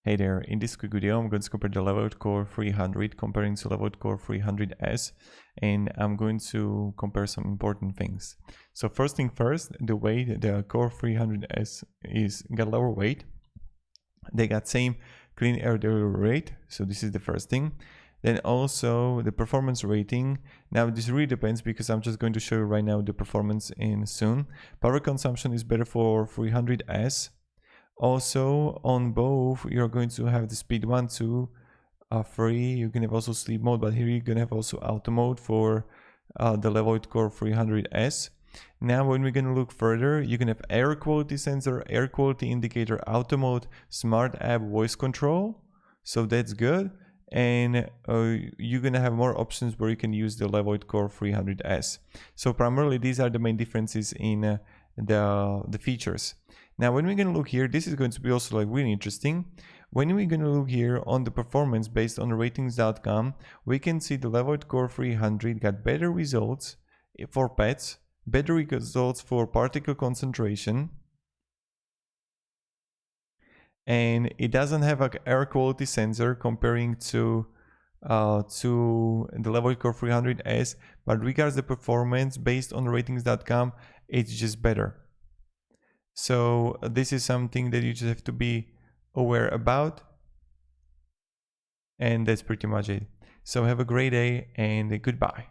Hey there, in this quick video I'm going to compare the Levoit Core 300 comparing to Levoit Core 300S, and I'm going to compare some important things. So first thing first, the weight, the Core 300S got lower weight. They got same clean air delivery rate, so this is the first thing. Then also the performance rating. Now this really depends because I'm just going to show you right now the performance in soon. Power consumption is better for 300S. Also on both you're going to have the speed 1, 2, 3. You can have also sleep mode, but here you're gonna have also auto mode for the Levoit Core 300S. Now when we're gonna look further, you can have air quality sensor, air quality indicator, auto mode, smart app, voice control, so that's good. And you're gonna have more options where you can use the Levoit Core 300S. So primarily these are the main differences in the features. Now when we're going to look here, this is going to be also like really interesting. When we're going to look here on the performance based on ratings.com, we can see the Levoit Core 300 got better results for pets, better results for particle concentration, and it doesn't have an air quality sensor comparing to the Levoit Core 300S, but regards the performance based on ratings.com, it's just better. So this is something that you just have to be aware about, and that's pretty much it. So have a great day and goodbye.